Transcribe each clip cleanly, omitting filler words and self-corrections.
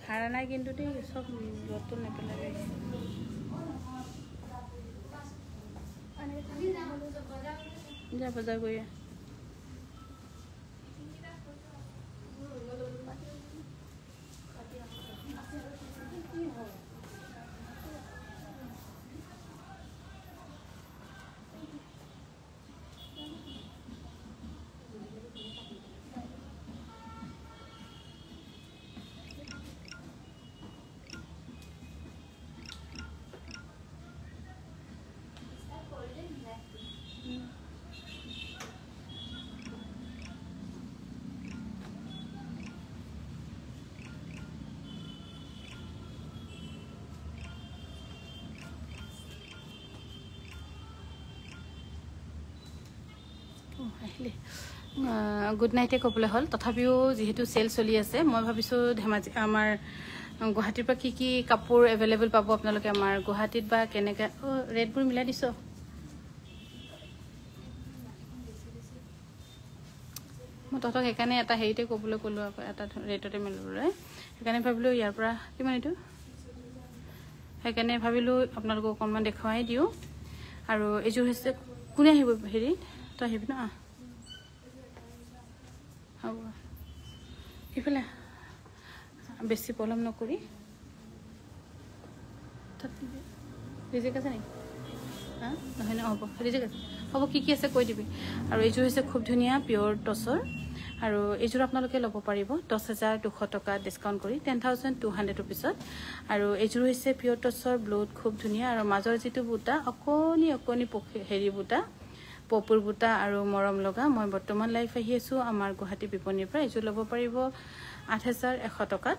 হাৰা নাই কিন্তু দেই সব যত নেপেলাবে যা বজাৰ কৰি আহিলে গুড নাইটে ক'বলৈ হ'ল তথাপিও যিহেতু চেল চলি আছে মই ভাবিছোঁ ধেমাজি আমাৰ গুৱাহাটীৰ পৰা কি কাপোৰ এভেইলেবল পাব আপোনালোকে আমাৰ গুৱাহাটীত বা কেনেকৈ ৰেটবোৰ মিলাই দিছ মই তহঁতক সেইকাৰণে এটা হেৰিতে ক'বলৈ ক'লোঁ আকৌ এটা ৰেটতে মিলিবলৈ সেইকাৰণে ভাবিলোঁ ইয়াৰ পৰা কিমান এইটো সেইকাৰণে ভাবিলোঁ আপোনালোকক অকণমান দেখুৱাই দিওঁ আৰু এইযোৰ হৈছে কোনে আহিব হেৰিত তই আহিবি ন হ'ব এইফালে বেছি পলম নকৰি তাত ৰিজেক্ট আছে নেকি নহয় ন হ'ব ৰিজেক্ট আছে হ'ব কি আছে কৈ দিবি আৰু এইযোৰ হৈছে খুব ধুনীয়া পিয়'ৰ টচৰ আৰু এইযোৰ আপোনালোকে ল'ব পাৰিব 10,200 টকা ডিছকাউণ্ট কৰি 10,200 ৰুপিছত আৰু এইযোৰ হৈছে পিয়'ৰ টচৰ ব্লাউজ খুব ধুনীয়া আৰু মাজৰ যিটো বুটা অকণি হেৰি বুটা পপুৰ বুটা আৰু মৰম লগা মই বৰ্তমান লাইভ আহি আছোঁ আমাৰ গুৱাহাটী বিপণীৰ পৰা এইযোৰ ল'ব পাৰিব 8,100 টকাত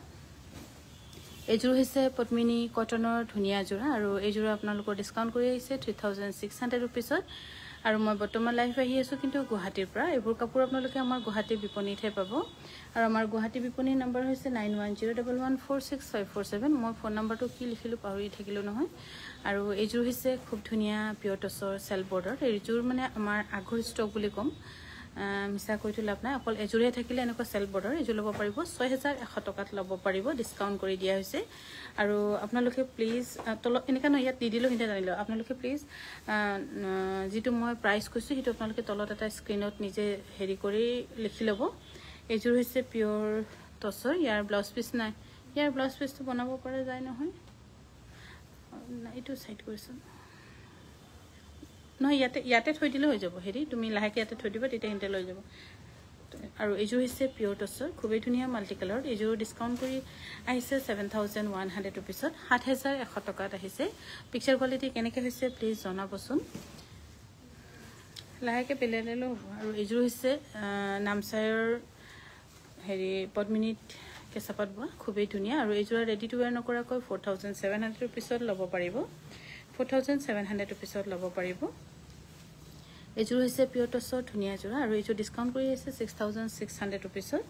এইযোৰ হৈছে পদ্মিনী কটনৰ ধুনীয়া যোৰা আৰু এইযোৰ আপোনালোকৰ ডিছকাউণ্ট কৰি আহিছে 3,600 ৰুপিছত আৰু মই বৰ্তমান লাইভ আহি আছোঁ কিন্তু গুৱাহাটীৰ পৰা এইবোৰ কাপোৰ আপোনালোকে আমাৰ গুৱাহাটী বিপণীতহে পাব আৰু আমাৰ গুৱাহাটী বিপণীৰ নম্বৰ হৈছে 9101146547 মই ফোন নম্বৰটো কি লিখিলোঁ পাহৰি থাকিলোঁ নহয় আৰু এইযোৰ হৈছে খুব ধুনীয়া পিয়'ৰ টচৰ চেল বৰ্ডৰ এইযোৰ মানে আমাৰ আগৰ ষ্টক বুলি ক'ম মিছা কৈতো লাভ নাই অকল এযোৰে থাকিলে এনেকুৱা চেল বৰ্ডৰ এইযোৰ ল'ব পাৰিব 6,100 টকাত ল'ব পাৰিব ডিছকাউণ্ট কৰি দিয়া হৈছে আৰু আপোনালোকে প্লিজ তলত এনেকুৱা নহয় ইয়াত দি দিলোঁ সিহঁতে জানিলোঁ আপোনালোকে প্লিজ যিটো মই প্ৰাইচ কৈছোঁ সেইটো আপোনালোকে তলত এটা স্ক্ৰীণত নিজে হেৰি কৰি লিখি ল'ব এইযোৰ হৈছে পিয়'ৰ টচৰ ইয়াৰ ব্লাউজ পিচ নাই ইয়াৰ ব্লাউজ পিচটো বনাব পৰা যায় নহয় এইটো চাইড কৰিছোঁ নহয় ইয়াতে থৈ দিলে হৈ যাব হেৰি তুমি লাহেকৈ ইয়াতে থৈ দিবা তেতিয়া সিহঁতে লৈ যাব আৰু এইযোৰ হৈছে পিয়'ৰ টচৰ খুবেই ধুনীয়া মাল্টি কালাৰত এইযোৰ ডিছকাউণ্ট কৰি আহিছে 7,100 ৰুপিছত 7,100 টকাত আহিছে পিকচাৰ কোৱালিটি কেনেকৈ হৈছে প্লিজ জনাবচোন লাহেকৈ পেলাই ল'লেও হ'ব আৰু এইযোৰ হৈছে নামচাইৰ হেৰি পদ্মিনীত কেঁচাপাত বোৱা খুবেই ধুনীয়া আৰু এইযোৰ ৰেডি টু ৱেৰ নকৰাকৈ 4,700 ৰুপিছত ল'ব পাৰিব 4,700 ৰুপিছত ল'ব পাৰিব এইযোৰ হৈছে পিয়'ৰ টচৰ ধুনীয়া যোৰা আৰু এইযোৰ ডিছকাউণ্ট কৰি আহিছে 6,600 ৰুপিছত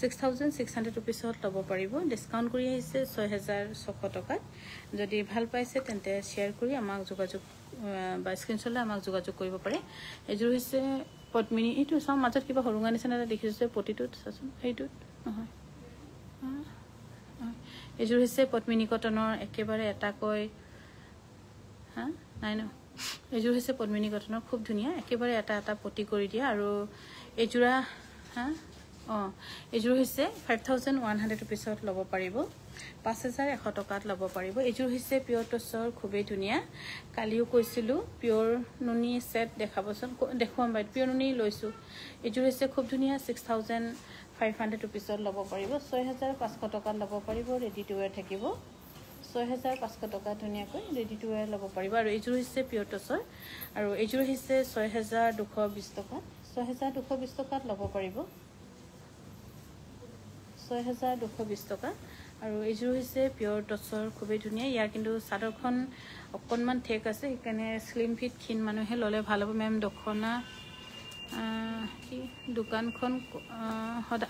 6,600 ৰুপিছত ল'ব পাৰিব ডিছকাউণ্ট কৰি আহিছে 6,600 টকাত যদি ভাল পাইছে তেন্তে শ্বেয়াৰ কৰি আমাক যোগাযোগ বা স্ক্ৰীনশ্বট লৈ আমাক যোগাযোগ কৰিব পাৰে এইযোৰ হৈছে পদ্মিনী এইটো চাওঁ মাজত কিবা সৰুঙা নিচিনা এটা দেখিছোঁ প্ৰতিটোত চাচোন সেইটোত নহয় এইযোৰ হৈছে পদ্মিনী কটনৰ একেবাৰে এটাকৈ নাই ন এইযোৰ হৈছে পদ্মিনী কটনৰ খুব ধুনীয়া একেবাৰে এটা পটি কৰি দিয়া আৰু এইযোৰা এইযোৰ হৈছে 5,100 ৰুপিছত ল'ব পাৰিব 5,100 টকাত ল'ব পাৰিব এইযোৰ হৈছে পিয়'ৰ টচৰ খুবেই ধুনীয়া কালিও কৈছিলোঁ পিয়'ৰ নুনি ছেট দেখাবচোন দেখুৱাম বাইদেউ পিয়'ৰ নুনি লৈছোঁ এইযোৰ হৈছে খুব ধুনীয়া 6,500 ৰুপিছত ল'ব পাৰিব 6,500 টকাত ল'ব পাৰিব ৰেডি টু ৱেৰ থাকিব 6,500 টকা ধুনীয়াকৈ ৰেডি টু ৱেৰ ল'ব পাৰিব আৰু এইযোৰ হৈছে পিয়'ৰ টচৰ আৰু এইযোৰ হৈছে 6,220 টকা 6,220 টকাত ল'ব পাৰিব 6,220 টকা আৰু এইযোৰ হৈছে পিয়'ৰ টচৰ খুবেই ধুনীয়া ইয়াৰ কিন্তু চাদৰখন অকণমান ঠেক আছে সেইকাৰণে স্লিম ফিট ক্ষীণ মানুহে ল'লে ভাল হ'ব মেম দখনা কি দোকানখন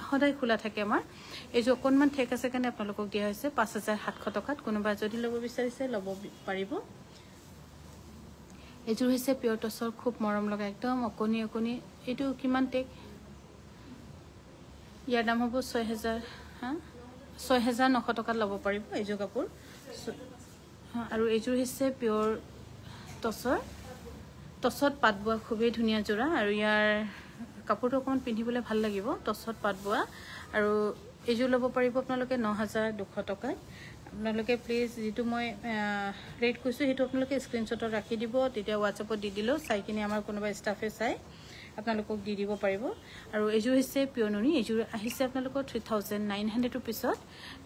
সদায় খোলা থাকে আমাৰ এইযোৰ অকণমান ঠেক আছে কাৰণে আপোনালোকক দিয়া হৈছে 5,700 টকাত কোনোবা যদি ল'ব বিচাৰিছে ল'ব পাৰিব এইযোৰ হৈছে পিয়'ৰ টচৰ খুব মৰম লগা একদম অকণি এইটো কিমান টেক ইয়াৰ দাম হ'ব 6,000 6900 টকাত ল'ব পাৰিব এইযোৰ কাপোৰ আৰু এইযোৰ হৈছে পিয়ৰ টছত পাত বোৱা খুবেই ধুনীয়া যোৰা আৰু ইয়াৰ কাপোৰটো অকমান পিন্ধিবলৈ ভাল লাগিব টছত পাত বোৱা আৰু এইযোৰ ল'ব পাৰিব আপোনালোকে 9200 টকাত আপোনালোকে প্লিজ যেটো মই ৰেট কৈছো হেতু আপোনালোকে স্ক্ৰিনশ্বটত ৰাখি দিব তেতিয়া WhatsAppত দি দিলো চাই কিনে আমাৰ কোনোবা ষ্টাফে চাই আপোনালোকক দি দিব পাৰিব আৰু এইযোৰ হৈছে পিয়ৰ নুনি এইযোৰ আহিছে আপোনালোকৰ 3900 rupeesত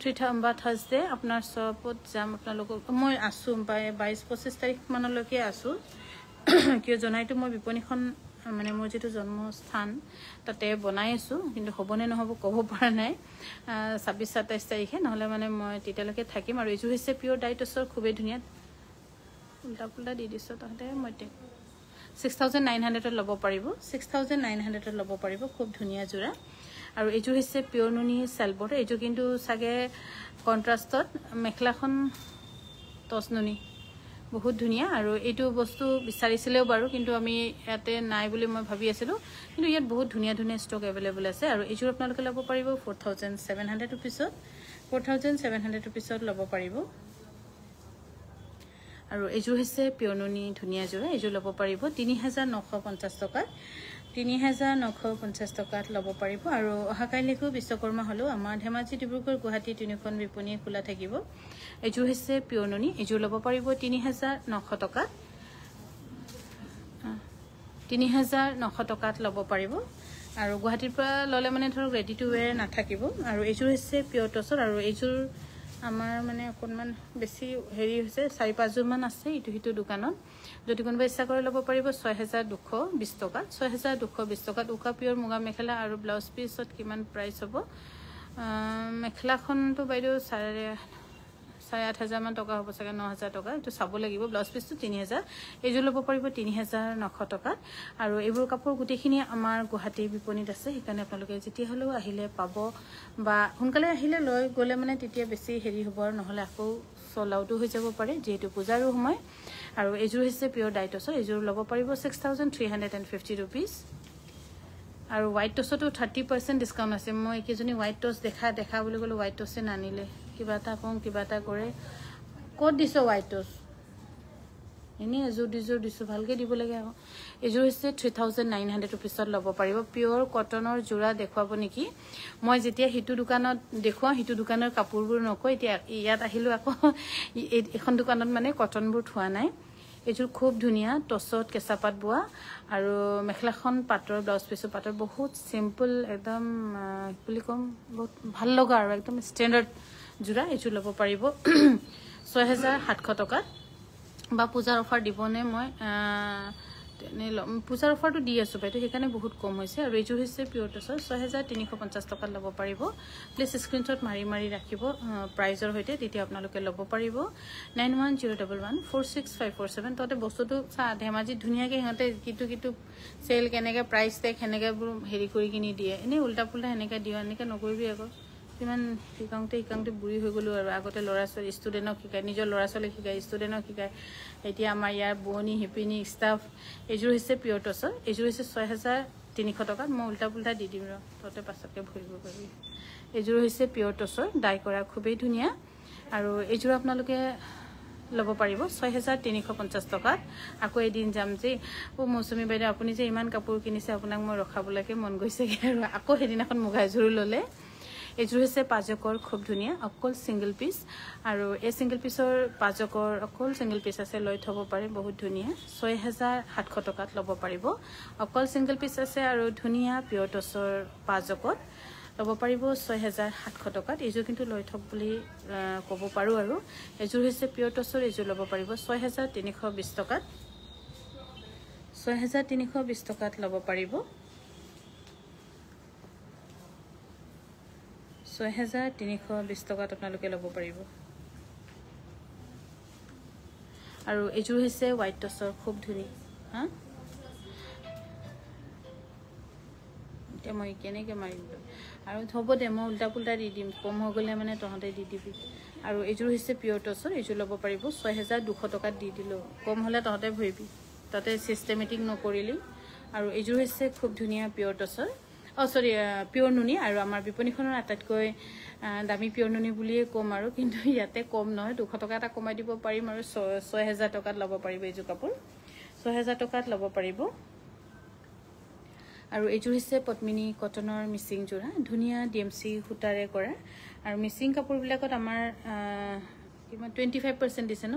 3000 বা থাৰ্সডে আপোনাৰ শ্বপত যাম আপোনালোকক মই আছো 22-25 তাৰিখ মানলৈকে আছো কিয় জনাইতো মই বিপণীখন মানে মোৰ যেটো জন্মস্থান তাতে বনাই আছো কিন্তু হবনে নহব কব পৰা নাই 26-27 তাৰিখে নহলে মানে মই তেতিয়ালৈকে থাকিম আৰু এইযোৰ হৈছে পিয়ৰ ডাইটছৰ খুবেই ধুনীয়া উল্টা পুল্টা দি দিছো তাতে মই 6900 ল'ব পাৰিব 6900 ল'ব পাৰিব খুব ধুনীয়া যোৰা আৰু এইযোৰ হৈছে পিয়ৰ নুনি সেলবট এইযোৰ কিন্তু সাগে কন্ট্ৰাষ্টত মেখলাখন টস নুনি বহুত ধুনীয়া আৰু এইটো বস্তু বিচাৰিছিলেও বাৰু কিন্তু আমি ইয়াতে নাই বুলি মই ভাবি আছিলো কিন্তু ইয়াত বহুত ধুনীয়া ধুনীয়া ষ্টক अवेलेबल আছে আৰু এইযোৰ আপোনালোকে ল'ব পাৰিব 4700 rupeesত 4700 rupeesত ল'ব পাৰিব আৰু এইযোৰ হৈছে পিয়ৰ নুনি ধুনীয়া যোৰা এইযোৰ ল'ব পাৰিব 3950 টকা 3950 টকাত ল'ব পাৰিব আৰু অহাকাইলৈকো বিশ্বকৰ্মা হলো আমাৰ ধেমাজি ডিব্ৰুগড় গুৱাহাটী তিনিখন বিপণী খোলা থাকিব এইযোৰ হৈছে পিয়ৰ নুনি এইযোৰ ল'ব পাৰিব 3900 টকা 3900 টকাত ল'ব পাৰিব আৰু গুৱাহাটীৰ পৰা ললে মানে ধৰক ৰেডি টু ওয়্যাৰ নাথাকিব আৰু এইযোৰ হৈছে পিয়ৰ টছৰ আৰু এইযোৰ আমাৰ মানে অকনমান বেছি হেৰি হৈছে 4-5 যোৰ মান আছে ইটো হিটো দোকানত যদি কোনোবা ইচ্ছা কৰে ল'ব পাৰিব 6220 টকা 6220 টকাত উকা পিয়ৰ মুগা মেখেলা আৰু ব্লাউজ পিছত কিমান প্ৰাইস হ'ব মেখেলাখনটো বাইদেউ 8500 মান টকা হ'ব চাগে 9000 টকা এটো চাব লাগিব ব্লাউজ পিছটো 3000 এইযোৰ ল'ব পাৰিব 3900 টকা আৰু এইবোৰ কাপোৰ গুটেখিনি আমাৰ গুৱাহাটী বিপণীত আছে সেইকাৰণে আপোনালোকে যেতিয়া হলেও আহিলে পাব বা সোনকালে আহিলে লৈ গলে মানে তেতিয়া বেছি হেৰি হ'ব আৰু নহলে আকৌ সলাউটো হৈ যাব পাৰে যেহেতু পূজাৰ সময় আৰু এইযোৰ হৈছে পিয়ৰ ডাইটছৰ এইযোৰ ল'ব পাৰিব 6350 rupees আৰু হোৱাইট টছটো 30% ডিসকাউন্ট আছে মই কিজনী হোৱাইট টছ দেখা বুলি গলো হোৱাইট টছে নানিলে কিবা এটা কম কিবা এটা কৰে কোড দিছো হোৱাইট টছ এনে এযোৰ দিছো ভালকে দিব লাগে আকৌ এযোৰ হৈছে 3900 rupeesত ল'ব পাৰিব পিয়ৰ কটনৰ যোৰা দেখুৱাব নেকি মই যেতিয়া হিটু দোকানত দেখুৱা হিটু দোকানৰ কাপোৰবোৰ নকয় এতিয়া ইয়াত আহিলো আকৌ এখন দোকানত মানে কটনবোৰ থোৱা নাই এযোৰ খুব ধুনীয়া টছত কেঁচাপাত বোৱা আৰু মেখলাখন পাটৰ ব্লাউজ পিছো পাটৰ বহুত সিম্পল একদম বুলি কম বহুত ভাল লগা আৰু একদম ষ্টেণ্ডাৰ্ড যোৰা এযোৰ ল'ব পাৰিব 6700 টকা বা পূজাৰ অফাৰ দিবনে মই পূজাৰ অফাৰটো দি আছো বাইতো সেইকাৰণে বহুত কম হৈছে আৰু এইযোৰ হৈছে পিয়ৰ টছৰ 6350 টকা ল'ব পাৰিব প্লিজ স্ক্ৰিনশ্বট মাৰি ৰাখিব প্ৰাইজৰ হৈতে তেতিয়া আপোনালোকে ল'ব পাৰিব 9101146547 ততে বস্তুটো ধেমাজি ধুনীয়াকে হতে কিটো সেল কেনেকে প্ৰাইস টেক হেনেকে হেৰি কৰি কিনি দিয়ে এনে উল্টা পুল্টা হেনেকে দিও এনেকে নকৰিবি আকৌ কিমান হিকাংতে বুঢ়ী হৈ গলো আৰু আগতে লৰা ছোৱালী ষ্টুডেন্টক শিকাই নিজৰ লৰা ছোৱালীক শিকাই ষ্টুডেন্টক শিকাই এতিয়া আমাৰ ইয়াৰ বুৱনী হিপিনি ষ্টাফ এইযোৰ হৈছে পিয়ৰ টছৰ এইযোৰ হৈছে 6300 টকা মই উল্টা পুল্টা দি দিম ততে পাছতকে ভৰিব পাৰি এইযোৰ হৈছে পিয়ৰ টছৰ ডাই কৰা খুবেই ধুনীয়া আৰু এইযোৰ আপোনালোকে ল'ব পাৰিব 6350 টকাত আকৌ এদিন যাম যে ও মৌসুমী বাইদেউ আপুনি যে ইমান কাপোৰ কিনিছে আপোনাক মই ৰখাবলৈকে মন গৈছে আৰু আকৌ হেদিনাখন মুগা এযোৰ ললে এযোৰ হৈছে পাজকৰ খুব ধুনীয়া অকল সিঙ্গল পিস আৰু এই সিঙ্গল পিসৰ পাজকৰ অকল সিঙ্গল পিস আছে লৈ থব পাৰে বহুত ধুনীয়া 6700 টকাত ল'ব পাৰিব অকল সিঙ্গল পিস আছে আৰু ধুনীয়া পিয়ৰ টছৰ পাজকত ল'ব পাৰিব 6700 টকাত এযোৰ কিন্তু লৈ থব বুলি ক'ব পাৰো আৰু এযোৰ হৈছে পিয়ৰ টছৰ এযোৰ ল'ব পাৰিব 6320 টকাত 6320 টকাত ল'ব পাৰিব 6320 টকাত আপোনালোকে ল'ব পাৰিব আৰু এযোৰ হৈছে হোৱাইট টছৰ খুব ধুনীয়া হা এতিয়া মই কেনেকে মাৰিম আৰু থব দে মই উল্টা পুল্টা দি দিম কম হৈ গলে মানে তহতে দি দিবি আৰু এযোৰ হৈছে পিয়ৰ টছৰ এযোৰ ল'ব পাৰিব 6200 টকাত দি দিলো কম হলে তহতে ভৰিবি তাতে সিস্টেমেটিক নকৰিলি আৰু এযোৰ হৈছে খুব ধুনীয়া পিয়ৰ টছৰ সৰি পিয়ৰ নুনি আৰু আমাৰ বিপণীখনৰ আটাইতকৈ দামী পিয়ৰ নুনি বুলিয়ে ক'ম আৰু কিন্তু ইয়াতে কম নহয় 200 টকা এটা কমাই দিব পাৰিম আৰু 6000 টকাত ল'ব পাৰিব এইযোৰ কাপোৰ 6000 টকাত ল'ব পাৰিব আৰু এইযোৰ হৈছে পদ্মিনী কটনৰ মিচিং যোৰা ধুনীয়া ডিএমসি সূতাৰে কৰা আৰু মিচিং কাপোৰবিলাকত আমাৰ কিমান 25% দিছে ন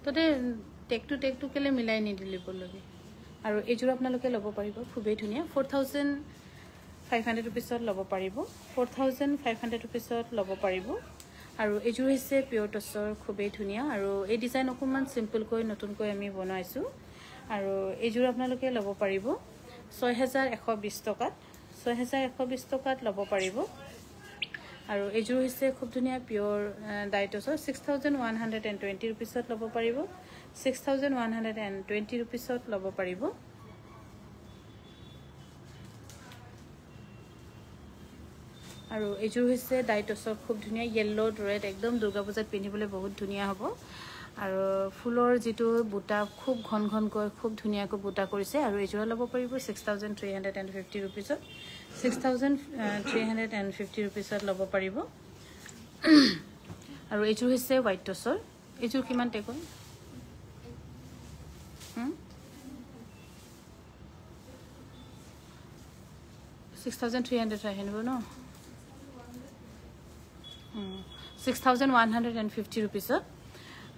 ততে টেকটো কেলে মিলাই নিদিলে বলগে আৰু এইযোৰ আপোনালোকে ল'ব পাৰিব খুবেই ধুনীয়া 4500 रुपीसत ল'ব পাৰিব 4500 रुपीसत ল'ব পাৰিব আৰু এইযোৰ হৈছে পিয়ৰ টছৰ খুবেই ধুনীয়া আৰু এই ডিজাইন অকমান সিম্পল কৈ নতুনকৈ আমি বনাইছো আৰু এইযোৰ আপোনালোকে ল'ব পাৰিব 6120 টকাত 6120 টকাত ল'ব পাৰিব আৰু এইযোৰ হৈছে খুব ধুনীয়া পিয়ৰ ডাইটছৰ 6120 रुपीसत ল'ব পাৰিব 6120 रुपीसत ল'ব পাৰিব আৰু এইযোৰ হৈছে ডাইটছৰ খুব ধুনীয়া ইয়েলো ৰেড একদম দুৰ্গা পূজাত পিন্ধিবলৈ বহুত ধুনীয়া হ'ব আৰু ফুলৰ যেটো বুটা খুব ঘন কৈ খুব ধুনীয়াকৈ বুটা কৰিছে আৰু এইযোৰ ল'ব পাৰিব 6350 रुपीसত 6350 रुपीसত ল'ব পাৰিব আৰু এইযোৰ হৈছে হোৱাইট টছৰ এইযোৰ কিমান টেকৰ 6300 আহিব ন 6150 रुपीसत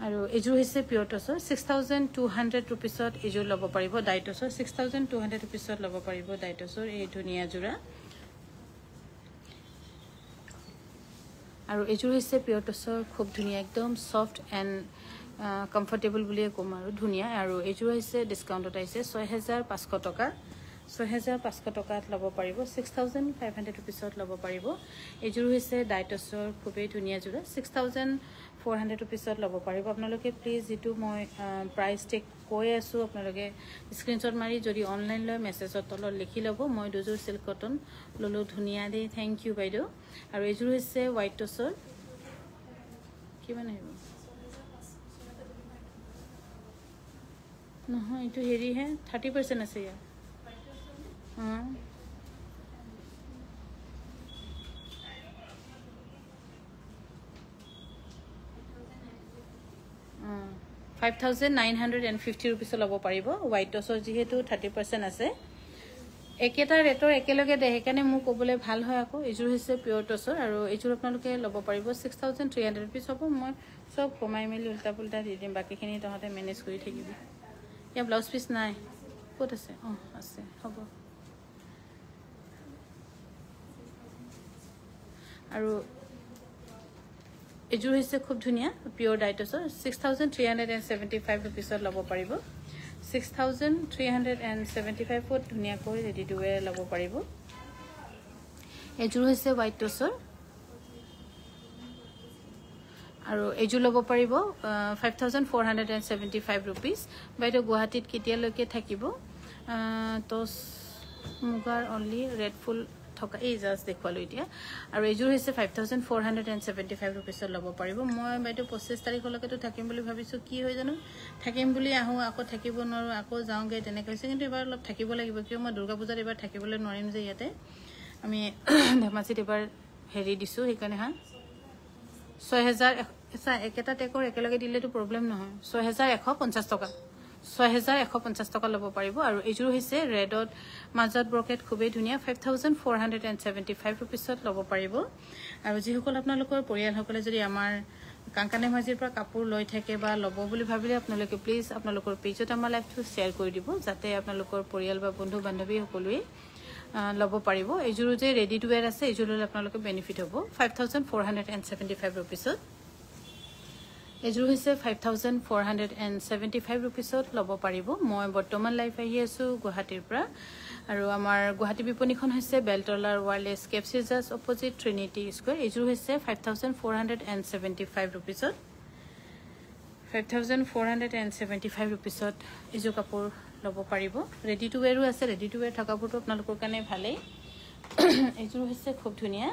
আৰু এইযোৰ হৈছে পিয়ৰ টছৰ 6200 रुपीसত এইযোৰ ল'ব পাৰিব ডাইটছৰ 6200 रुपीसত ল'ব পাৰিব ডাইটছৰ এই ধুনীয়া যোৰা আৰু এইযোৰ হৈছে পিয়ৰ টছৰ খুব ধুনীয়া একদম সফট এন্ড কমফৰ্টেবল বুলিয়ে ক'ম আৰু ধুনীয়া আৰু এইযোৰ হৈছে ডিসকাউন্টত আহিছে 6500 টকা 6500 টকাত ল'ব পাৰিব 6500 रुपीसত ল'ব পাৰিব এইযোৰ হৈছে ডাইটছৰ খুবেই ধুনীয়া যোৰা 6400 रुपीसত ল'ব পাৰিব আপোনালোকে প্লিজ যেটো মই প্ৰাইস টেক কৈ আছো আপোনালোকে স্ক্ৰিনশ্বট মাৰি যদি অনলাইন লৈ মেছেজত তলত লিখি ল'ব মই দুযোৰ সিল্ক কটন ললো ধুনীয়া দে থ্যাংক ইউ বাইদেউ আৰু এইযোৰ হৈছে হোৱাইট টছৰ কিমান আহিব নহয় এটো হেৰি হে 30% আছে ইয়াৰ हाँ 5950 रुपीस ল'ব পাৰিব হোৱাইট টছৰ যেহেতু 30% আছে একেটা ৰেটৰ একেলগে দে হেকানে মু কবলে ভাল হয় আকৌ এইযোৰ হৈছে পিয়ৰ টছৰ আৰু এইযোৰ আপোনালোকে ল'ব পাৰিব 6300 रुपीस হ'ব মই সব কমাই মেলি উল্টা পুল্টা দি দিম বাকিখিনি তহতে মেনেজ কৰি থাকিবি ইয়া ব্লাউজ পিস নাই ক'ত আছে আছে হ'ব আৰু এইযোৰ হৈছে খুব ধুনীয়া পিয়ৰ ডাইটছৰ 6375 रुपीसত ল'ব পাৰিব 6375 ফুট ধুনীয়া কৈ ৰেডি টু ওয়্যাৰ ল'ব পাৰিব এইযোৰ হৈছে হোৱাইট টছৰ আৰু এইযোৰ ল'ব পাৰিব 5475 रुपीस বাইদেউ গুৱাহাটীত কেতিয়ালৈকে থাকিব টছ মুগাৰ অনলি ৰেড ফুল থকা এই জাস্ট দেখুৱালো এতিয়া আৰু এইযোৰ হৈছে 5475 रुपीसত ল'ব পাৰিব মই বাইদেউ 25 তাৰিখলৈকে তো থাকিম বুলি ভাবিছো কি হৈ জানো থাকিম বুলি আহো আকৌ থাকিব নোৱাৰো আকৌ যাওঁগে তেনেকৈ হৈছে কিন্তু এবাৰ অলপ থাকিব লাগিব কিয় মই দুৰ্গা পূজাত এবাৰ থাকিবলৈ নোৱাৰিম যে ইয়াতে আমি ধেমাজিত এবাৰ হেৰি দিছো সেইকাৰণে হা 6000 একেটা টেকৰ একেলগে দিলেতো প্ৰবলেম নহয় 6150 টকা 6150 টকা ল'ব পাৰিব আৰু এইযোৰ হৈছে ৰেডত মাজত ব্ৰকেট খুবেই ধুনীয়া 5475 रुपीसত ল'ব পাৰিব আৰু যিসকল আপোনালোকৰ পৰিয়ালসকলে যদি আমাৰ কাংকানে মাজিৰ পৰা কাপোৰ লৈ থাকে বা ল'ব বুলি ভাবিলে আপোনালোকে প্লিজ আপোনালোকৰ পেজত আমাৰ লাইভটো শেয়াৰ কৰি দিব যাতে আপোনালোকৰ পৰিয়াল বা বন্ধু বান্ধৱী সকলোৱে ল'ব পাৰিব এইযোৰ যে ৰেডি টু ওয়্যাৰ আছে এইযোৰ লৈ আপোনালোকৰ বেনিফিট হ'ব 5475 रुपीसত এইযোৰ হৈছে 5475 रुपीसত ল'ব পাৰিব মই বৰ্তমান লাইভ আহি আছো গুৱাহাটীৰ পৰা আৰু আমাৰ গুৱাহাটী বিপণীখন হৈছে বেলতলাৰ ওয়াৰলেছ কেপচি জাস্ট অপজিট ট্ৰিনিটি স্কয়াৰ এইযোৰ হৈছে 5475 रुपीसত 5475 रुपीसত এইযোৰ কাপোৰ ল'ব পাৰিব ৰেডি টু ওয়্যাৰো আছে ৰেডি টু ওয়্যাৰ থকাবোৰটো আপোনালোকৰ কাৰণে ভালেই এইযোৰ হৈছে খুব ধুনীয়া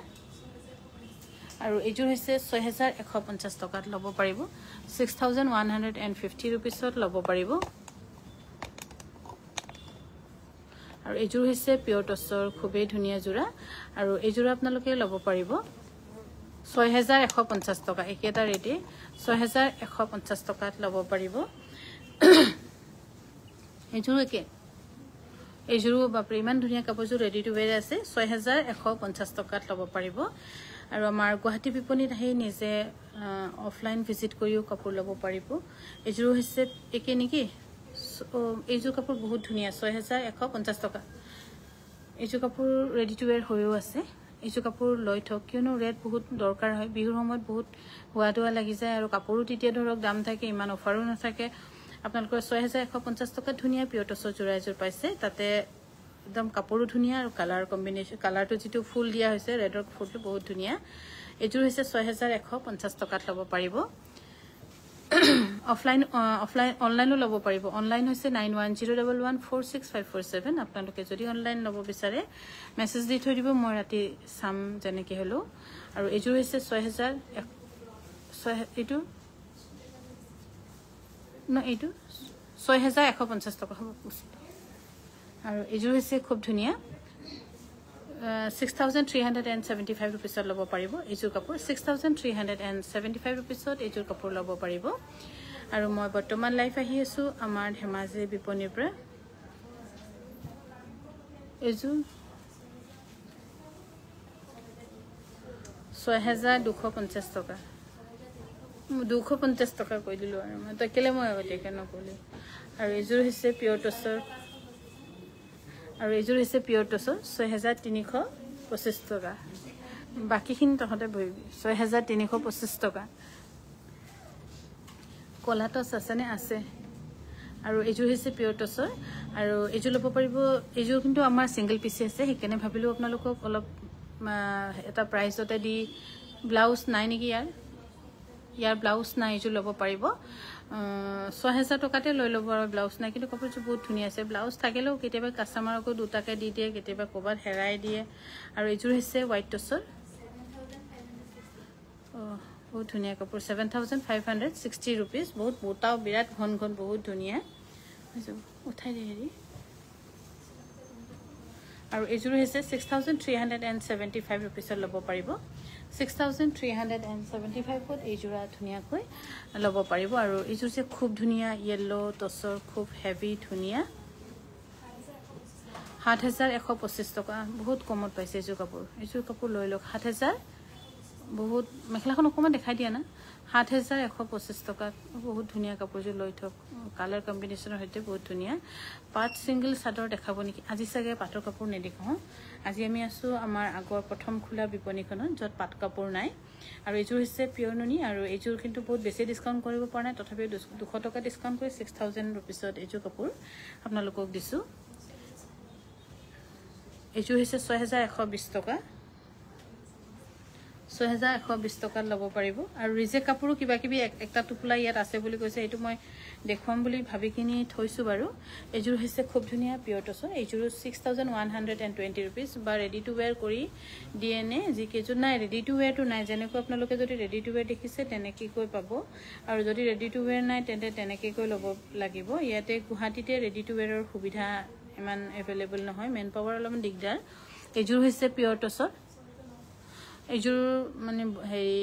আৰু এইযোৰ হৈছে 6150 টকাত ল'ব পাৰিব 6150 रुपीसত ল'ব পাৰিব আৰু এইযোৰ হৈছে পিয়ৰ টছৰ খুবেই ধুনীয়া যোৰা আৰু এইযোৰ আপোনালোকে ল'ব পাৰিব 6150 টকা একেটা ৰেটে 6150 টকাত ল'ব পাৰিব এইযোৰ একে এইযোৰ বাপৰে ইমান ধুনীয়া কাপোৰযোৰ ৰেডি টু ওয়্যাৰ আছে 6150 টকাত ল'ব পাৰিব আৰু আমাৰ গুৱাহাটী বিপণীত আহি নিজে অফলাইন ভিজিট কৰিও কাপোৰ ল'ব পাৰিব এইযোৰ হৈছে একে নেকি এইযোৰ কাপোৰ বহুত ধুনীয়া 6150 টকা এইযোৰ কাপোৰ ৰেডি টু ওয়্যাৰ হৈও আছে এইযোৰ কাপোৰ লৈ থক কিয়নো ৰেট বহুত দৰকাৰ হয় বিহুৰ সময়ত বহুত হোৱা লাগি যায় আৰু কাপোৰো তেতিয়া ধৰক দাম থাকে ইমান অফাৰো নাথাকে আপোনালোকৰ 6150 টকা ধুনীয়া পিয়ৰ টছৰ যোৰা এযোৰ পাইছে তাতে একদম কাপোৰো ধুনীয়া আৰু কালাৰ কম্বিনেশ্যন কালাৰটো যেটো ফুল দিয়া হৈছে ৰেডৰ ফুলটো বহুত ধুনীয়া এযোৰ হৈছে 6150 টকাত ল'ব পাৰিব অফলাইন অনলাইনো ল'ব পাৰিব অনলাইন হৈছে 9101146547 আপোনালোকে যদি অনলাইন ল'ব বিচাৰে মেছেজ দি থৈ দিব মই ৰাতি চাম যেনেকৈ হলো আৰু এযোৰ হৈছে 6000 এইটো ন এইটো 6150 টকা হ'ব আৰু এযোৰ হৈছে খুব ধুনীয়া 6375 rupeesত ল'ব পাৰিব এইযোৰ কাপোৰ 6375 rupeesত এইযোৰ কাপোৰ ল'ব পাৰিব আৰু মই বৰ্তমান লাইভ আহি আছো আমাৰ ধেমাজি বিপণীৰ পৰা এইযোৰ 6250 টকা 250 টকা কৈ দিলো আৰু মই তকেলে মই আগতে নকলি আৰু এইযোৰ হৈছে পিয়ৰ টছৰ আৰু এইযোৰ হৈছে পিয়ৰ টছৰ 6325 টকা বাকিখিনি তহতে ভৰিবি 6325 টকা কলা টছ আছেনে আছে আৰু এইযোৰ হৈছে পিয়ৰ টছৰ আৰু এইযোৰ ল'ব পাৰিব এইযোৰ কিন্তু আমাৰ সিঙ্গেল পিস আছে সেইকাৰণে ভাবিলো আপোনালোকক অলপ এটা প্ৰাইসতে দি ব্লাউজ নাই নেকি ইয়াৰ ব্লাউজ নাই এইযোৰ ল'ব পাৰিব 6000 টকাতে লৈ ল'ব আৰু ব্লাউজ নাই কিন্তু কাপোৰটো বহুত ধুনীয়া আছে ব্লাউজ থাকিলেও কেতিয়াবা কাস্টমাৰক দুটাকে দি দিয়ে কেতিয়াবা কোবাত হেৰাই দিয়ে আৰু এইযোৰ হৈছে হোৱাইট টছৰ বহুত ধুনীয়া কাপোৰ 7560 rupees বহুত মোটাও বিৰাট ঘন বহুত ধুনীয়া উঠাই দিয়ে হেৰি আৰু এইযোৰ হৈছে 6375 rupeesত ল'ব পাৰিব 6375 ত এই যোৰা ধুনীয়াকৈ ল'ব পাৰিব আৰু এইযোৰ যে খুব ধুনীয়া ইয়েলো টছৰ খুব হেভি ধুনীয়া 7125 টকা বহুত কমত পাইছে এইযোৰ কাপোৰ লৈ লওক 7000 বহুত মেখলাখন অকমান দেখাই দিয়া না 7125 টকা বহুত ধুনীয়া কাপোৰযোৰ লৈ থক কালাৰ কম্বিনেশ্যনৰ সৈতে বহুত ধুনীয়া পাঁচ সিঙ্গেল চাদৰ দেখাব নেকি আজি সাগে পাটৰ কাপোৰ নেদেখাও আজি আমি আছো আমাৰ আগৰ প্ৰথম খোলা বিপণীখনত যত পাট কাপোৰ নাই আৰু এইযোৰ হৈছে পিয়ৰ নুনি আৰু এইযোৰ কিন্তু বহুত বেছি ডিসকাউন্ট কৰিব পৰা নাই তথাপি 200 টকা ডিসকাউন্ট কৰি 6000 rupeesত এইযোৰ কাপোৰ আপোনালোকক দিছো এইযোৰ হৈছে 6120 টকা 6120 টকা ল'ব পাৰিব আৰু ৰিজেক্ট কাপোৰো কিবা কিবি একটা টুকুলা ইয়াত আছে বুলি কৈছে এটো মই দেখুৱাম বুলি ভাবিকিনি থৈছো বাৰু এইযোৰ হৈছে খুব ধুনীয়া পিয়ৰ টছৰ এইযোৰ 6120 rupees বা ৰেডি টু ওয়্যাৰ কৰি ডিএনএ যি কেজুৰ নাই ৰেডি টু ওয়্যাৰ টু নাই যেনেকৈ আপোনালোকে যদি ৰেডি টু ওয়্যাৰ দেখিছে তেনেকৈ কৈ পাব আৰু যদি ৰেডি টু ওয়্যাৰ নাই তেন্তে তেনেকৈ কৈ ল'ব লাগিব ইয়াতে গুৱাহাটীতে ৰেডি টু ওয়্যাৰৰ সুবিধা ইমান এভেইলেবল নহয় মেন পাৱাৰ অলপমান দিগদাৰ এইযোৰ হৈছে পিয়ৰ টছৰ এইযোৰ মানে হেৰি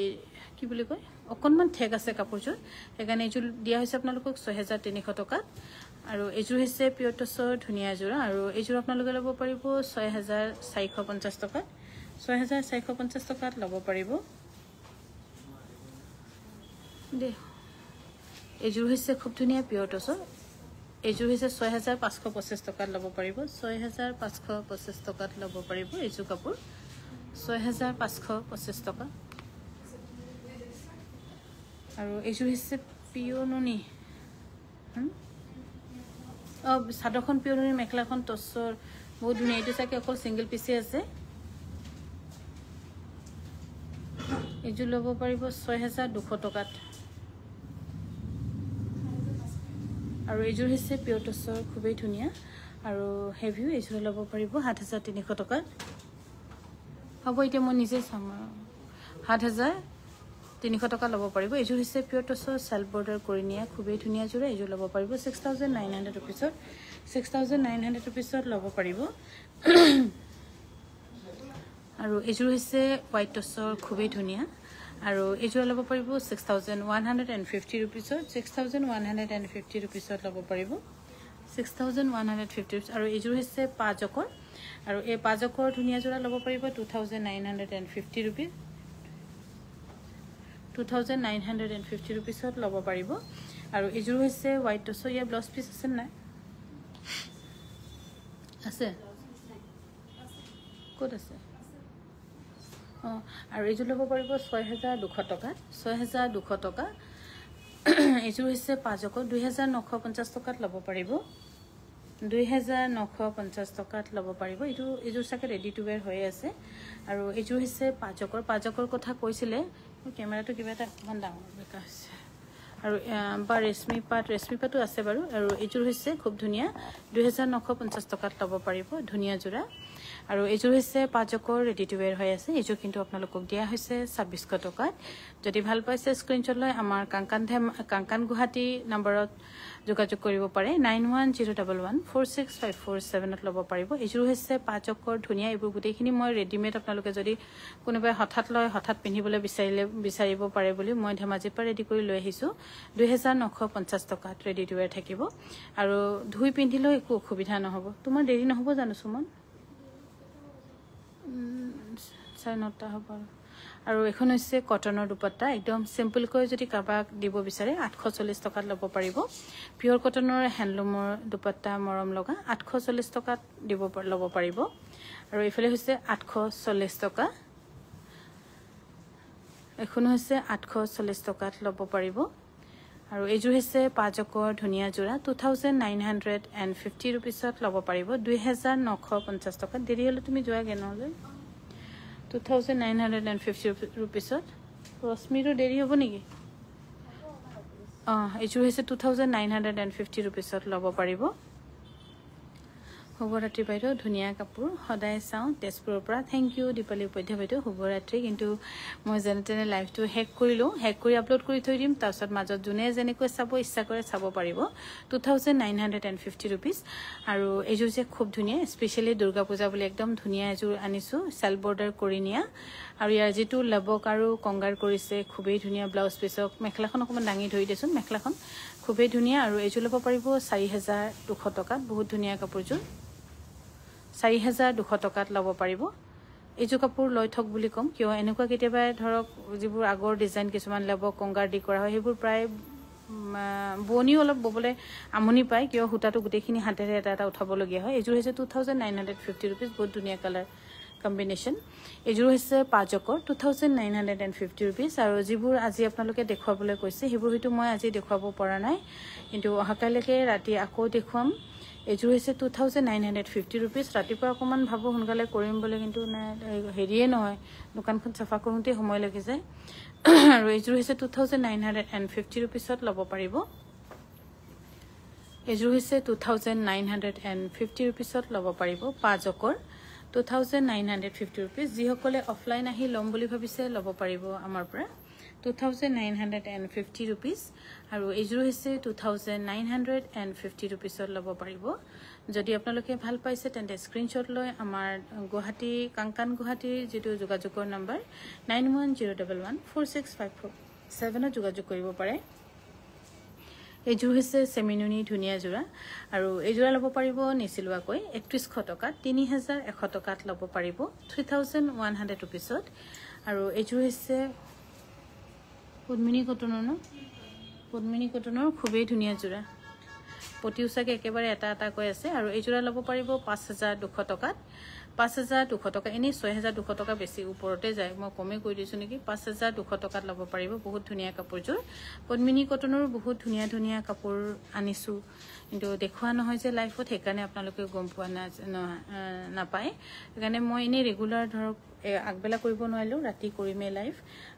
কি বুলি কয় অকনমান ঠেক আছে কাপোৰযোৰ সেইকাৰণে এইযোৰ দিয়া হৈছে আপোনালোকক 6300 টকা আৰু এইযোৰ হৈছে পিয়ৰ টছৰ ধুনীয়া যোৰা আৰু এইযোৰ আপোনালোকে ল'ব পাৰিব 6450 টকা 6450 টকাত ল'ব পাৰিব দে এইযোৰ হৈছে খুব ধুনীয়া পিয়ৰ টছৰ এইযোৰ হৈছে 6525 টকাত ল'ব পাৰিব 6525 টকাত ল'ব পাৰিব এইযোৰ কাপোৰ 6525 টকা আৰু এইযোৰ হৈছে পিয়ৰ নুনি সাদখন পিয়ৰ নুনি মেখলাখন টছৰ বহুত ধুনীয়া এইটো চাগে অকল সিঙ্গেল পিসে আছে এইযোৰ ল'ব পাৰিব 6200 টকাত আৰু এইযোৰ হৈছে পিয়ৰ টছৰ খুবেই ধুনীয়া আৰু হেভিও এইযোৰ ল'ব পাৰিব 7300 টকাত হ'ব এতিয়া মই নিজে চাম 7300 টকা ল'ব পাৰিব এইযোৰ হৈছে পিয়ৰ টছৰ সেলফ বৰ্ডাৰ কৰি নিয়া খুবেই ধুনীয়া যোৰা এইযোৰ ল'ব পাৰিব 6900 rupeesত 6,900 rupeesত ল'ব পাৰিব আৰু এইযোৰ হৈছে হোৱাইট টছৰ খুবেই ধুনীয়া আৰু এইযোৰ ল'ব পাৰিব 6,150 rupeesত 6,150 rupeesত ল'ব পাৰিব 6,150 আৰু এইযোৰ হৈছে পাজকৰ আৰু এই পাজকৰ ধুনীয়া যোৰা ল'ব পাৰিব 2,950 rupees 2,950 rupeesত ল'ব পাৰিব আৰু এইযোৰ হৈছে হোৱাইট টছৰ ইয়াৰ ব্লাউজ পিচ আছে নাই আছে ক'ত আছে আৰু এইযোৰ ল'ব পাৰিব 6,200 টকা 6,200 টকা এইযোৰ হৈছে পাজকৰ 2,950 টকাত ল'ব পাৰিব 2,950 টকাত ল'ব পাৰিব এইযোৰ চাগে ৰেডি টু ৱেৰ হৈ আছে আৰু এইযোৰ হৈছে পাজকৰ কথা কৈছিলে কেমেৰাটো কিবা এটা অকমান ডাঙৰ বেকা হৈছে আৰু বা ৰেশমি পাটো আছে বাৰু আৰু এইযোৰ হৈছে খুব ধুনীয়া 2,950 টকাত ল'ব পাৰিব ধুনীয়া যোৰা আৰু এইযোৰ হৈছে পাজকৰ ৰেডি টু ৱেৰ হৈ আছে এইযোৰ কিন্তু আপোনালোকক দিয়া হৈছে 2,600 টকাত যদি ভাল পাইছে স্ক্ৰিনশ্বট লৈ আমাৰ কাংকান গুৱাহাটী নম্বৰত যোগাযোগ কৰিব পাৰে 9101146547ত ল'ব পাৰিব এইযোৰ হৈছে পাজকৰ ধুনীয়া এইবোৰ গোটেইখিনি মই ৰেডিমেড আপোনালোকে যদি কোনোবাই হঠাৎ পিন্ধিবলৈ বিচাৰিব পাৰে বুলি মই ধেমাজিৰ পৰা ৰেডি কৰি লৈ আহিছো 2,950 টকাত ৰেডি টু ৱেৰ থাকিব আৰু ধুই পিন্ধিলেও একো অসুবিধা নহব তোমাৰ দেৰি নহব জানো সুমন 9:30 হ'ব আৰু এখন হৈছে কটনৰ দুপাট্টা একদম সিম্পল কৈ যদি কাবাক দিব বিচাৰে 840 টকাত ল'ব পাৰিব পিওৰ কটনৰ হ্যান্ডলুমৰ দুপাট্টা মৰম লগা 840 টকাত ল'ব পাৰিব আৰু এইফালে হৈছে 840 টকা এখন হৈছে 840 টকাত ল'ব পাৰিব আৰু এইযোৰ হৈছে পাজকৰ ধুনীয়া যোৰা 2,950 rupeesত ল'ব পাৰিব 2,950 টকা দেৰি হলে তুমি যোৱা গেনলৈ 2,950 rupeesত ৰশ্মিৰো দেৰি হ'ব নেকি এইযোৰ হৈছে 2,950 rupeesত ল'ব পাৰিব শুভৰাত্ৰি বাইদেউ ধুনীয়া কাপোৰ সদায় চাওঁ তেজপুৰৰ পৰা থেংক ইউ দীপালী উপাধ্যায় বাইদেউ শুভৰাত্ৰি কিন্তু মই যেনে তেনে লাইভটো হেক কৰি আপলোড কৰি থৈ দিম তাৰপিছত মাজত যোনে যেনেকৈ চাব ইচ্ছা কৰে চাব পাৰিব 2,950 rupees আৰু এইযোৰ যে খুব ধুনীয়া স্পেশালি দুৰ্গা পূজা বুলি একদম ধুনীয়া এযোৰ আনিছো সেল বৰ্ডাৰ কৰি নিয়া আৰু ইয়াৰ যেটো লবক আৰু কংগাৰ কৰিছে খুবেই ধুনীয়া ব্লাউজ পিছক মেখলাখন অকমান ডাঙি ধৰি দেচোন মেখলাখন খুবেই ধুনীয়া আৰু এইযোৰ ল'ব পাৰিব 4,200 টকাত বহুত ধুনীয়া কাপোৰযোৰ 4,200 টকাত ল'ব পাৰিব এইযোৰ কাপোৰ লৈ থক বুলি কম কিয় এনেকুৱা কেতিয়াবা ধৰক যিবোৰ আগৰ ডিজাইন কিছুমান ল'ব কংগাৰ দি কৰা হয় সেইবোৰ প্ৰায় বনি অলপ ববলে আমনি পায় কিয় হুটাটো গোটেইখিনি হাতেৰে এটা উঠাব লগিয়া হয় এইযোৰ হৈছে 2,950 rupees বহুত ধুনীয়া কালাৰ কম্বিনেশন এইযোৰ হৈছে পাজকৰ 2,950 rupees আৰু যিবোৰ আজি আপোনালোকে দেখুৱাবলৈ কৈছে সেইবোৰ হয়তো মই আজি দেখুৱাব পৰা নাই কিন্তু অহাকালৈকে ৰাতি আকৌ দেখুৱাম এইযোৰ হৈছে 2,950 rupees ৰাতিপুৱা অকমান ভাবো সোনকালে কৰিম বুলি কিন্তু হেৰিয়ে নহয় দোকানখন চাফা কৰোঁতে সময় লাগি যায় আৰু এইযোৰ হৈছে 2,950 rupeesত ল'ব পাৰিব এইযোৰ হৈছে 2,950 rupeesত ল'ব পাৰিব পাজকৰ 2,950 rupees যিসকলে অফলাইন আহি লম বুলি ভাবিছে ল'ব পাৰিব আমাৰ পৰা 2,950 rupees আৰু এইযোৰ হৈছে 2,950 rupeesত ল'ব পাৰিব যদি আপোনালোকে ভাল পাইছে তেন্তে স্ক্ৰিনশ্বট লৈ আমাৰ গুৱাহাটী কাংকান গুৱাহাটীৰ যেটো যোগাযোগৰ নম্বৰ 9101146547ত যোগাযোগ কৰিব পাৰে এইযোৰ হৈছে সেমিনুনি ধুনীয়া যোৰা আৰু এই যোৰা ল'ব পাৰিব নিচিলুৱাকৈ 3100 টকাত 3,100 টকাত ল'ব পাৰিব 3,100 rupeesত আৰু এইযোৰ হৈছে পদ্মিনী কটনৰ খুবেই ধুনীয়া যোৰা পটি উসাকে একেবাৰে এটা কৈ আছে আৰু এই যোৰা ল'ব পাৰিব 5,200 টকাত 5,200 টকা এনে 6,200 টকা বেছি ওপৰতে যায় মই কমে কৈ দিছো নেকি 5,200 টকাত ল'ব পাৰিব বহুত ধুনীয়া কাপোৰযোৰ পদ্মিনী কটনৰ বহুত ধুনীয়া কাপোৰ আনিছো কিন্তু দেখুৱা নহয় যে লাইভত সেইকাৰণে আপোনালোকে গম পোৱা নাপায় সেইকাৰণে মই এনে ৰেগুলাৰ ধৰক আগবেলা কৰিব নোৱাৰিলো ৰাতি কৰিমে লাইভ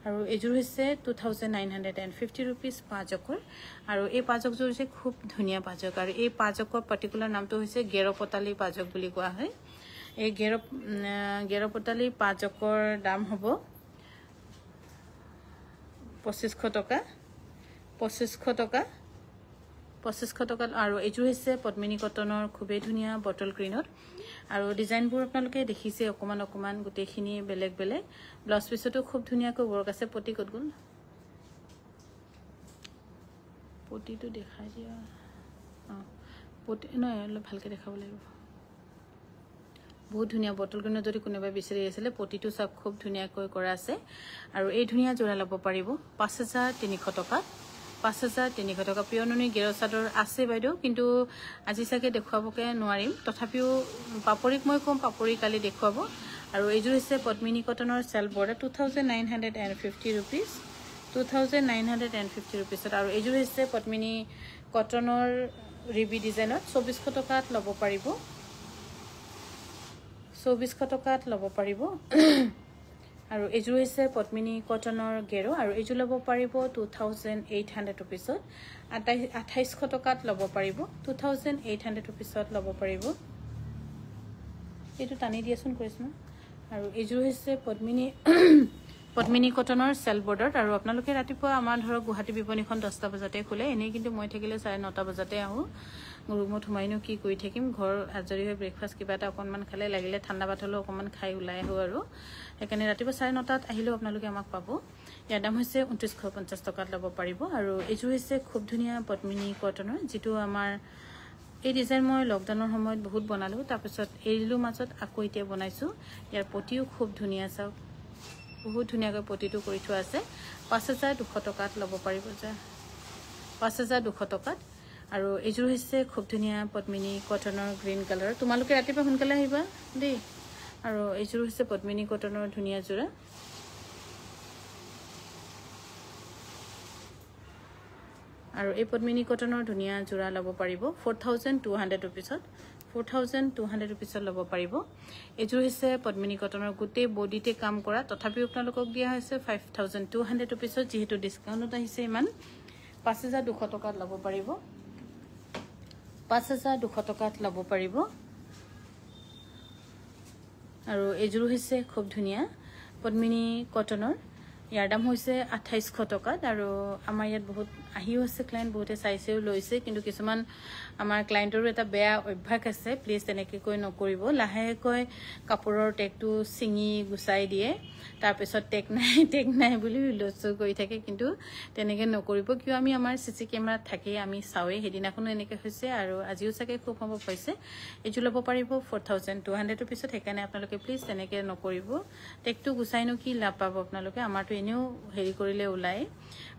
আৰু এইযোৰ হৈছে 2,950 rupees পাজকৰ আৰু এই পাজকযোৰ যে খুব ধুনীয়া পাজক আৰু এই পাজকৰ পাৰ্টিকুলাৰ নামটো হৈছে গেৰপতালি পাজক বুলি কোৱা হয় এই গেৰপতালি পাজকৰ দাম হ'ব 2,500 টকা 2500 টকাত আৰু এইযোৰ হৈছে পদ্মিনী কটনৰ খুবেই ধুনীয়া বটল গ্ৰীনত আৰু ডিজাইনবোৰ আপোনালোকে দেখিছে অকমান গোটেইখিনি বেলেগ বেলেগ ব্লাউজ পিছতো খুব ধুনীয়াকৈ ৱৰ্ক আছে পটি কত গল পটিটো দেখাই দিয়া পটি নহয় অলপ ভালকৈ দেখাব লাগিব বহুত ধুনীয়া বটল গ্ৰীনত যদি কোনোবাই বিচাৰি আছিল পটিটো সব খুব ধুনীয়াকৈ কৰা আছে আৰু এই ধুনীয়া জোৰা ল'ব পাৰিব 5300 টকা 5300 টকা পিয়ননি গেৰ চাদৰ আছে বাইদেউ কিন্তু আজি সাকে দেখুৱাবকে নোৱাৰিম তথাপিও পাপৰিক মই কম পাপৰি কালি দেখুৱাব আৰু এইযোৰ হৈছে পদ্মিনী কটনৰ সেল বৰ্ডাৰ 2950 रुपीस 2950 रुपीस আৰু এইযোৰ হৈছে পদ্মিনী কটনৰ ৰিবি ডিজাইনত 2400 টকাত ল'ব পাৰিব 2400 টকাত ল'ব পাৰিব আৰু এইযোৰ হৈছে পদ্মিনী কটনৰ গেৰো আৰু এইযোৰ ল'ব পাৰিব 2800 रुपीसত 2800 টকাত ল'ব পাৰিব 2800 रुपीसত ল'ব পাৰিব এইটো টানি দিয়াচোন কৰিছম আৰু এইযোৰ হৈছে পদ্মিনী কটনৰ সেল বৰ্ডাৰ আৰু আপোনালোকে ৰাতিপুৱা আমাৰ ধৰক গুৱাহাটী বিপণীখন 10টা বজাতে খোলে এনে কিন্তু মই থাকিলে 9:30 বজাতে আহো ৰুমত হুমাইনো কি কৰি থাকিম ঘৰ আজৰি হৈ ব্ৰেকফাষ্ট কিবা এটা অকনমান খালে লাগিলে ঠাণ্ডা বাটলো অকনমান খাই উলাই আহো আৰু একানে ৰাতিপুৱা 9:30টাত আহিলো আপোনালোকে আমাক পাব ইয়াৰ দাম হৈছে 2950 টকাত ল'ব পাৰিব আৰু এইযোৰ হৈছে খুব ধুনীয়া পদ্মিনী কটনৰ যেটো আমাৰ এই ডিজাইন মই লকডাউনৰ সময়ত বহুত বনালো তাৰ পিছত এৰিলো মাজত আকৌ এতিয়া বনাইছো ইয়াৰ পটিও খুব ধুনীয়া চাও বহুত ধুনীয়াকৈ পটিটো কৰি থোৱা আছে 5200 টকাত ল'ব পাৰিব যা 5200 টকাত আৰু এইযোৰ হৈছে খুব ধুনীয়া পদ্মিনী কটনৰ গ্ৰীন কালাৰ তোমালোকে ৰাতিপুৱা সোনকালে আহিবা দেই আৰু এইযোৰ হৈছে পদ্মিনী কটনৰ ধুনীয়া জোৰা আৰু এই পদ্মিনী কটনৰ ধুনীয়া জোৰা ল'ব পাৰিব 4200 रुपीसত 4200 रुपीसত ল'ব পাৰিব এইযোৰ হৈছে পদ্মিনী কটনৰ গোটেই বডিতে কাম কৰা তথাপিও আপোনালোকক দিয়া হৈছে 5200 रुपीसত যেহেতু ডিসকাউন্টত আহিছে ইমান 5200 টকাত ল'ব পাৰিব 5200 টকাত ল'ব পাৰিব আৰু এইযোৰ হৈছে খুব ধুনীয়া পদ্মিনী কটনৰ ইয়াৰ দাম হৈছে 2800 টকাত আৰু আমাৰ ইয়াত বহুত আহিও আছে ক্লায়েন্ট বহুতে চাইছেও লৈছে কিন্তু কিছুমান আমাৰ ক্লায়েন্টৰো এটা বেয়া অভ্যাস আছে প্লিজ তেনেকৈ কৈ নকৰিব লাহেকৈ কাপোৰৰ টেগটো সিঙি গুছাই দিয়ে তাৰ পিছত টেক নাই বুলি লছ কৰি থাকে কিন্তু তেনেকৈ নকৰিব কিয় আমি আমাৰ সিসি কেমেৰাত থাকি আমি চাওয়ে হেদিনাখনো এনেকৈ হৈছে আৰু আজিও চাগে খুব সম্ভৱ হৈছে এইটো ল'ব পাৰিব 4200 रुपीसত হেকানে আপোনালোকে প্লিজ তেনেকৈ নকৰিব টেগটো গুছাইনো কি লাভ পাব আপোনালোকে আমাৰটো এনেও হেৰি কৰিলে ওলাই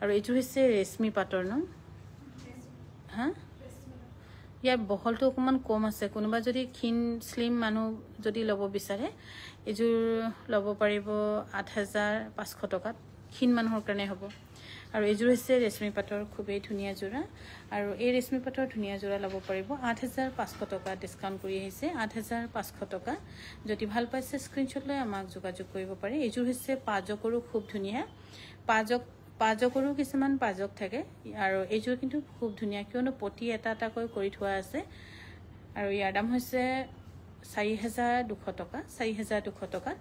আৰু এইটো হৈছে ৰেশমি পাটৰ ন হা ইয়াৰ বহলটো অকমান কম আছে কোনোবা যদি ক্ষীণ স্লিম মানুহ যদি ল'ব বিচাৰে এইযোৰ ল'ব পাৰিব 8500 টকাত ক্ষীণ মানুহৰ কাৰণে হ'ব আৰু এইযোৰ হৈছে ৰেশমি পাটৰ খুবেই ধুনীয়া জোৰা আৰু এই ৰেশমি পাটৰ ধুনীয়া জোৰা ল'ব পাৰিব 8500 টকা ডিসকাউন্ট কৰি আহিছে 8500 টকা যদি ভাল পাইছে স্ক্ৰিনশ্বট লৈ আমাক যোগাযোগ কৰিব পাৰে এইযোৰ হৈছে পাজকৰো খুব ধুনীয়া পাজকৰো কিছুমান পাজক থাকে আৰু এইযোৰ কিন্তু খুব ধুনীয়া কিয়নো পটি এটা কৰি থোৱা আছে আৰু ইয়াৰ দাম হৈছে 4200 টকা 4200 টকা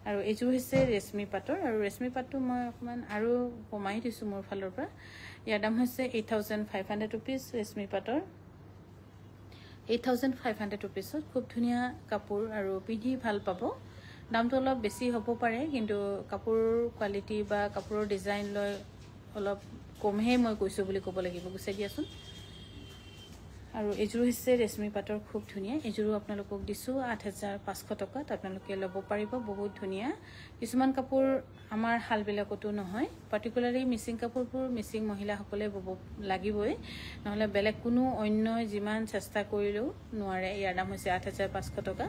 আৰু এইযোৰ হৈছে ৰেশমি পাটৰ আৰু ৰেশমি পাটটো মই অকমান আৰু কমাই দিছো মোৰ ফালৰ পৰা ইয়াৰ দাম হৈছে 8500 रुपीस ৰেশমি পাটৰ 8500 रुपीसত খুব ধুনীয়া কাপোৰ আৰু পিন্ধি ভাল পাব দামটো অলপ বেছি হ'ব পাৰে কিন্তু কাপোৰ কোৱালিটি বা কাপোৰৰ ডিজাইন লৈ অলপ কমহে মই কৈছো বুলি ক'ব লাগিব গুছাই দিয়াচোন আৰু এইযোৰ হৈছে ৰেশমি পাটৰ খুব ধুনীয়া এইযোৰো আপোনালোকক দিছো 8500 টকাত আপোনালোকে ল'ব পাৰিব বহুত ধুনীয়া কিছুমান কাপোৰ আমাৰ হালবিলাকতো নহয় পাৰ্টিকুলাৰলি মিচিং কাপোৰবোৰ মিচিং মহিলাসকলে বব লাগিবই নহলে বেলেগ কোনো অন্য যিমান চেষ্টা কৰিলেও নোৱাৰে ইয়াৰ দাম হৈছে 8500 টকা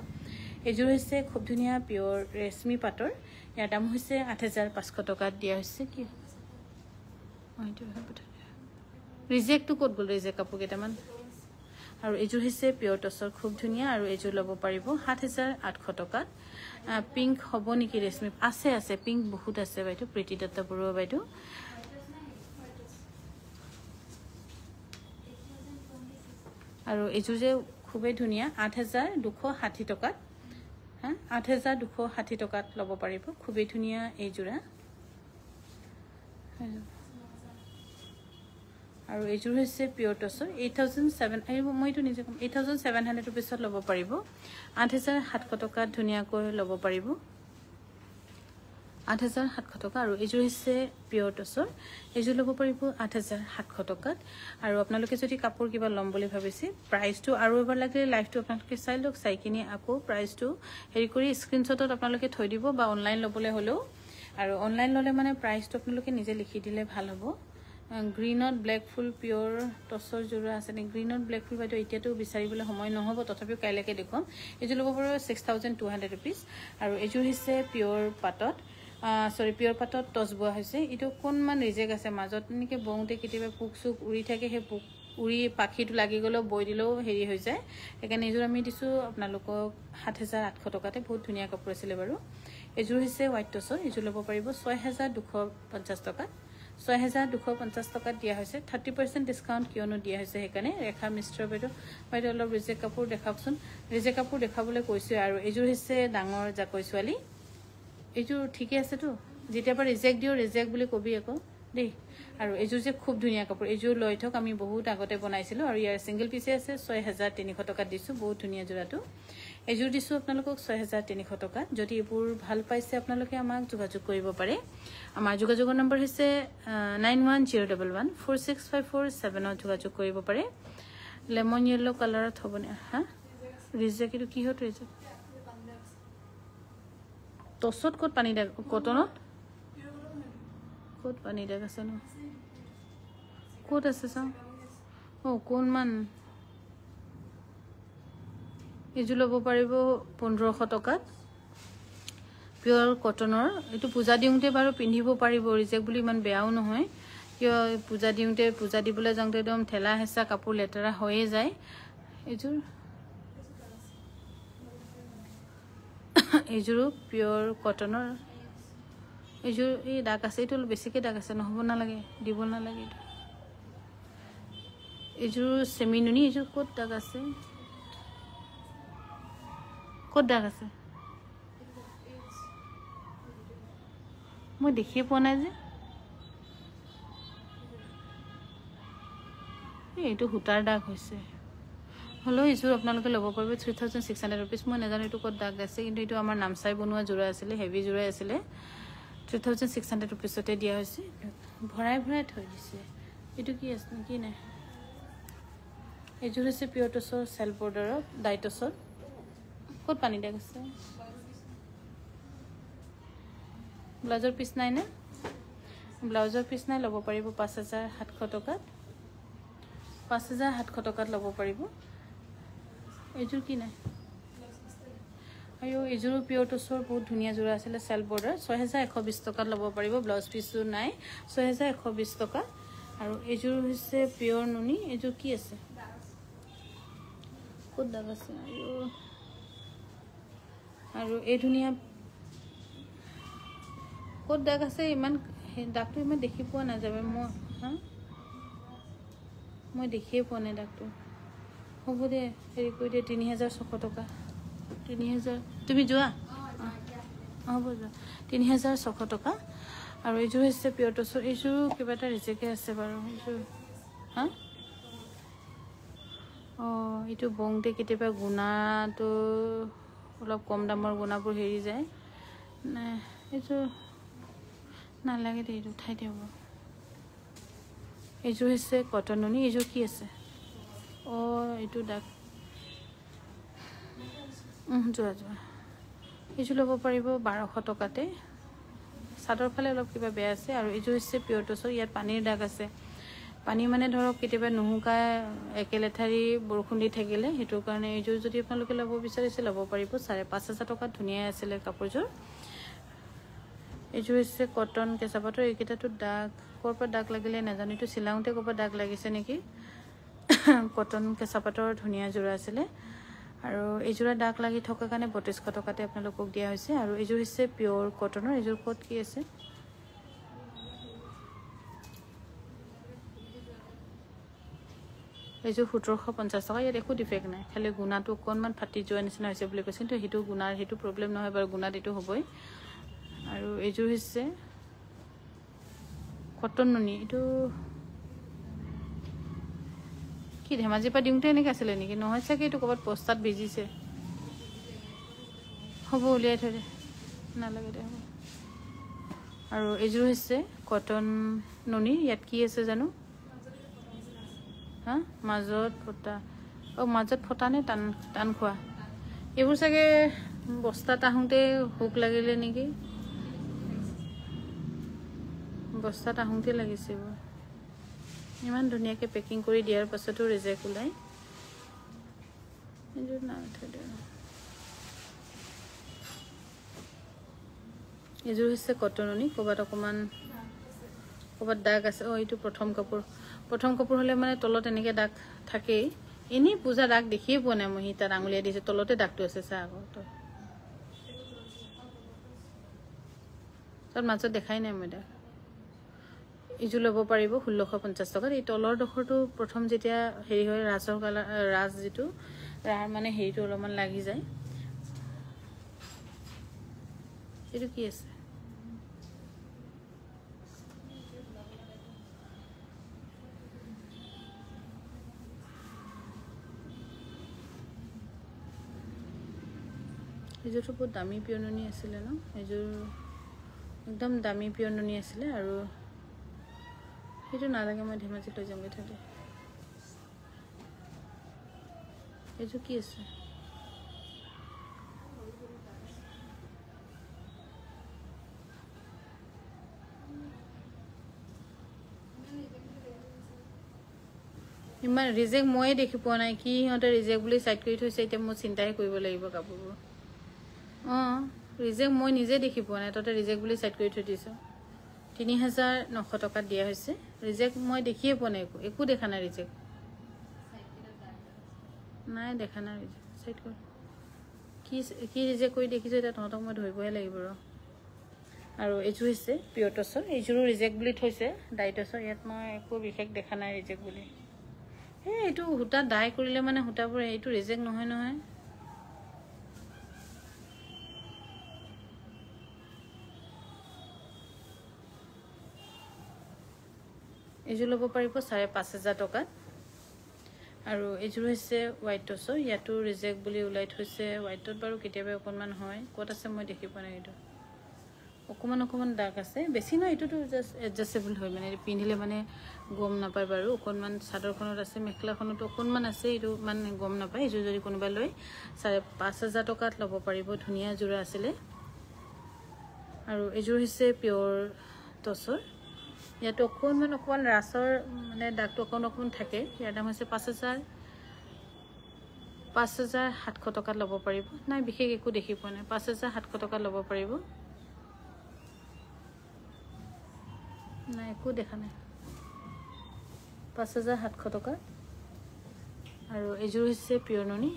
এইযোৰ হৈছে খুব ধুনীয়া পিওৰ ৰেশমি পাটৰ ইয়াৰ দাম হৈছে 8500 টকাত দিয়া হৈছে কি ৰিজেক্টটো ক'ত গ'ল ৰিজেক্ট কাপোৰ কেইটামান আৰু এইযোৰ হৈছে পিওৰ টছৰ খুব ধুনীয়া আৰু এইযোৰ ল'ব পাৰিব 7800 টকাত পিংক হ'ব নেকি ৰেশমি আছে পিংক বহুত আছে বাইদেউ প্ৰীতি দত্ত বৰুৱা বাইদেউ আৰু এইযোৰ যে খুবেই ধুনীয়া 8260 টকাত 8260 টকাত ল'ব পাৰিব খুবেই ধুনীয়া এই জোৰা আৰু এইযোৰ হৈছে পিয়ৰ টছৰ 8700 মই এইটো নিজে কম 8700 ৰুপিছত ল'ব পাৰিব 8700 টকাত ধুনীয়াকৈ ল'ব পাৰিব 8700 টকা আৰু এইযোৰ হৈছে পিয়ৰ টছৰ এইযোৰ ল'ব পাৰিব 8700 টকাত আৰু আপোনালোকে যদি কাপোৰ কিবা ল'ম বুলি ভাবিছে প্ৰাইচটো আৰু এবাৰ লাগিলে লাইভটো আপোনালোকে চাই লওক চাই কিনি আকৌ প্ৰাইচটো হেৰি কৰি স্ক্ৰীনশ্বটত আপোনালোকে থৈ দিব বা অনলাইন ল'বলৈ হ'লেও আৰু অনলাইন ল'লে মানে প্ৰাইচটো আপোনালোকে নিজে লিখি দিলে ভাল হ'ব গ্ৰীনত ব্লেক ফুল পিয়ৰ টছৰ যোৰা আছে নে গ্ৰীনত ব্লেক ফুল বাইদেউ এতিয়াতো বিচাৰিবলৈ সময় নহ'ব তথাপিও কাইলৈকে দেখুৱাম এইযোৰ ল'ব পাৰিব 6200 ৰুপিজ আৰু এইযোৰ হৈছে পিয়ৰ পাটত পিয়ৰ পাটত টছ বোৱা হৈছে এইটো কোনমান ৰিজেক্ট আছে মাজত এনেকৈ বওঁতে কেতিয়াবা পোক চোক উৰি থাকে সেই পোক উৰি পাখিটো লাগি গ'লেও বৈ দিলেও হেৰি হৈ যায় সেইকাৰণে এইযোৰ আমি দিছোঁ আপোনালোকক 7800 টকাতে বহুত ধুনীয়া কাপোৰ আছিলে বাৰু এইযোৰ হৈছে হোৱাইট টছৰ এইযোৰ ল'ব পাৰিব 6250 টকাত 6250 টকাত দিয়া হৈছে 30% ডিছকাউণ্ট কিয়নো দিয়া হৈছে সেইকাৰণে ৰেখা মিশ্ৰ বাইদেউ অলপ ৰিজেক্ট কাপোৰ দেখাওকচোন ৰিজেক্ট কাপোৰ দেখাবলৈ কৈছোঁ আৰু এইযোৰ হৈছে ডাঙৰ জাকৈ ছোৱালী এইযোৰ ঠিকে আছেতো যেতিয়াবা ৰিজেক্ট দিওঁ ৰিজেক্ট বুলি কবি আকৌ দেই আৰু এইযোৰ যে খুব ধুনীয়া কাপোৰ এইযোৰ লৈ থক আমি বহুত আগতে বনাইছিলোঁ আৰু ইয়াৰ ছিংগল পিছে আছে 6300 টকাত দিছোঁ বহুত ধুনীয়া যোৰাটো এইযোৰ দিছোঁ আপোনালোকক 6300 টকাত যদি এইবোৰ ভাল পাইছে আপোনালোকে আমাক যোগাযোগ কৰিব পাৰে আমাৰ যোগাযোগৰ নম্বৰ হৈছে 9101146547 যোগাযোগ কৰিব পাৰে লেমন য়েল্লো কালাৰত হ'বনে হা ৰিজেক্ট এইটো কিহত ৰিজেক্ট টছত ক'ত পানী দাগ কটনত ক'ত পানী দাগ আছে ন ক'ত আছে চাওঁ কোনমান এইযোৰ ল'ব পাৰিব 1500 টকাত পিয়ৰ কটনৰ এইটো পূজা দিওঁতে বাৰু পিন্ধিব পাৰিব ৰিজেক্ট বুলি ইমান বেয়াও নহয় কিয় পূজা দিওঁতে পূজা দিবলৈ যাওঁতে একদম ঠেলা হেঁচা কাপোৰ লেতেৰা হৈয়ে যায় এইযোৰ এইযোৰো পিয়ৰ কটনৰ এইযোৰ এই দাগ আছে এইটো বেছিকৈ দাগ আছে নহ'ব নালাগে দিব নালাগে এইযোৰ চেমি নুনি এইযোৰ ক'ত দাগ আছে ক'ত দাগ আছে মই দেখিয়ে পোৱা নাই যে এইটো সূতাৰ দাগ হৈছে হ'লেও এইযোৰ আপোনালোকে ল'ব পাৰিব 3600 ৰুপিজ মই নাজানো এইটো ক'ত দাগ আছে কিন্তু এইটো আমাৰ নামচাই বনোৱা যোৰা আছিলে হেভি যোৰাই আছিলে 3600 ৰুপিজতে দিয়া হৈছে ভৰাই ভৰাই থৈ দিছে এইটো কি আছে কি নাই এইযোৰ হৈছে পিয়ৰ টছৰ চেল্ফ বৰ্ডাৰৰ ডাইটছৰ ক'ত পানী দাগ আছে ব্লাউজৰ পিচ নাই নে ব্লাউজৰ পিচ নাই ল'ব পাৰিব 5700 টকাত 5700 টকাত ল'ব পাৰিব এইযোৰ কি নাই আৰু এইযোৰো পিয়ৰ টছৰ বহুত ধুনীয়া যোৰা আছিলে চেল্ফ বৰ্ডাৰ 6120 টকাত ল'ব পাৰিব ব্লাউজ পিচো নাই 6120 টকা আৰু এইযোৰ হৈছে পিয়ৰ নুনি এইযোৰ কি আছে ক'ত দাগ আছে আৰু এই ধুনীয়া ক'ত দাগ আছে ইমান দাগটো ইমান দেখি পোৱা নাযাবে মই দেখিয়ে পোৱা নাই দাগটো হ'ব দে হেৰি কৰি দে 3600 টকা 3000 তুমি যোৱা হ'ব যোৱা 3600 টকা আৰু এইযোৰ হৈছে পিয়ৰ টছৰ এইযোৰো কিবা এটা ৰিজেক্টে আছে বাৰু এইযোৰ হা এইটো বওঁতে কেতিয়াবা গুণাটো অলপ কম দামৰ গুণাবোৰ হেৰি যায় নাই এইযোৰ নালাগে দে এইটো উঠাই দিব এইযোৰ হৈছে কটন নুনি এইযোৰ কি আছে এইটো দাগ যোৱা এইযোৰ ল'ব পাৰিব 1200 টকাতে চাদৰ ফালে অলপ কিবা বেয়া আছে আৰু এইযোৰ হৈছে পিয়ৰ টছৰ ইয়াত পানীৰ দাগ আছে পানী মানে ধৰক কেতিয়াবা নুশুকাই একেলেঠাৰি বৰষুণ দি থাকিলে সেইটোৰ কাৰণে এইযোৰ যদি আপোনালোকে ল'ব বিচাৰিছে ল'ব পাৰিব 5500 টকাত ধুনীয়া আছিলে কাপোৰযোৰ এইযোৰ হৈছে কটন কেঁচা পাটৰ এইকেইটাতো দাগ ক'ৰ পৰা দাগ লাগিলে নাজানো এইটো চিলাওঁতে ক'ৰ পৰা দাগ লাগিছে নেকি কটন কেঁচা পাটৰ ধুনীয়া যোৰা আছিলে আৰু এইযোৰা দাগ লাগি থকাৰ কাৰণে 3200 টকাতে আপোনালোকক দিয়া হৈছে আৰু এইযোৰ হৈছে পিয়ৰ কটনৰ এইযোৰ ক'ত কি আছে এইযোৰ 1750 টকা ইয়াত একো ডিফেক্ট নাই খালি গুণাটো অকণমান ফাটি যোৱা নিচিনা হৈছে বুলি কৈছে কিন্তু সেইটো গুণাৰ সেইটো প্ৰব্লেম নহয় বাৰু গুণাত এইটো হ'বই আৰু এইযোৰ হৈছে কটন নুনি এইটো কি ধেমাজিৰ পৰা দিওঁতে এনেকৈ আছিলে নেকি নহয় চাগে এইটো ক'ৰবাত পষ্টাত ভিজিছে হ'ব উলিয়াই থৈ দে নালাগে দে হ'ব আৰু এইযোৰ হৈছে কটন নুনি ইয়াত কি আছে জানো হা মাজত ফটা মাজত ফটা নে টান টান খোৱা এইবোৰ চাগে বস্তাত আহোঁতে হুক লাগিলে নেকি বস্তাত আহোঁতে লাগিছে এইবোৰ ইমান ধুনীয়াকৈ পেকিং কৰি দিয়াৰ পাছতো ৰিজেক্ট ওলাই এইযোৰ নাথৈ দে এইযোৰ হৈছে কটননি ক'ৰবাত অকণমান ক'ৰবাত দাগ আছে এইটো প্ৰথম কাপোৰ হ'লে মানে তলত এনেকৈ দাগ থাকেই এনেই পূজা দাগ দেখিয়ে পোৱা নাই মই তাত আঙুলিয়াই দিছোঁ তলতে দাগটো আছে চা আকৌ তাত মাজত দেখাই নাই মই দাগ এইযোৰ ল'ব পাৰিব 1650 টকাত এই তলৰ ডোখৰটো প্ৰথম যেতিয়া হেৰি হয় ৰাজৰ কালাৰ ৰাজ যিটো ৰাৰ মানে হেৰিটো অলপমান লাগি যায় এইটো কি আছে এইযোৰটো বহুত দামী পিয়ননি আছিলে ন এইযোৰ একদম দামী পিয়ননি আছিলে আৰু সেইটো নালাগে মই ধেমাজিত লৈ যামগৈ থৈ দে এইযোৰ কি আছে ইমান ৰিজেক্ট ময়ে দেখি পোৱা নাই কি সিহঁতে ৰিজেক্ট বুলি চাইড কৰি থৈছে এতিয়া মই চিন্তাহে কৰিব লাগিব কাপোৰবোৰ ৰিজেক্ট মই নিজে দেখি পোৱা নাই তহঁতে ৰিজেক্ট বুলি চাইড কৰি থৈ দিছ 3900 টকাত দিয়া হৈছে ৰিজেক্ট মই দেখিয়ে পোৱা নাই একো দেখা নাই ৰিজেক্ট নাই দেখা নাই ৰিজেক্ট চাইড কৰ কি ৰিজেক্ট কৰি দেখিছোঁ এতিয়া তহঁতক মই ধৰিবহে লাগিব আৰু এইযোৰ হৈছে পিয়ৰ টচৰ এইযোৰো ৰিজেক্ট বুলি থৈছে ডাই টচৰ ইয়াত মই একো বিশেষ দেখা নাই ৰিজেক্ট বুলি এইটো সূতা ডাই কৰিলে মানে সূতাবোৰ এইটো ৰিজেক্ট নহয় এইযোৰ ল'ব পাৰিব 5500 টকাত আৰু এইযোৰ হৈছে হোৱাইট টচৰ ইয়াতো ৰিজেক্ট বুলি ওলাই থৈছে হোৱাইটত বাৰু কেতিয়াবা অকণমান হয় ক'ত আছে মই দেখি পোৱা নাই এইটো অকণমান দাগ আছে বেছি নহয় এইটোতো জাষ্ট এডজাষ্টেবল হয় মানে পিন্ধিলে মানে গম নাপায় বাৰু অকণমান চাদৰখনত আছে মেখেলাখনতো অকণমান আছে এইটো মানে গম নাপায় এইযোৰ যদি কোনোবাই লয় 5500 টকাত ল'ব পাৰিব ধুনীয়া যোৰা আছিলে আৰু এইযোৰ হৈছে পিয়ৰ টচৰ ইয়াতো অকণমান ৰাছৰ মানে দাগটো অকণমান থাকে ইয়াৰ দাম হৈছে 5700 টকাত ল'ব পাৰিব নাই বিশেষ একো দেখি পোৱা নাই 5700 টকাত ল'ব পাৰিব নাই একো দেখা নাই 5700 টকা আৰু এইযোৰ হৈছে পিয়ৰ নুনি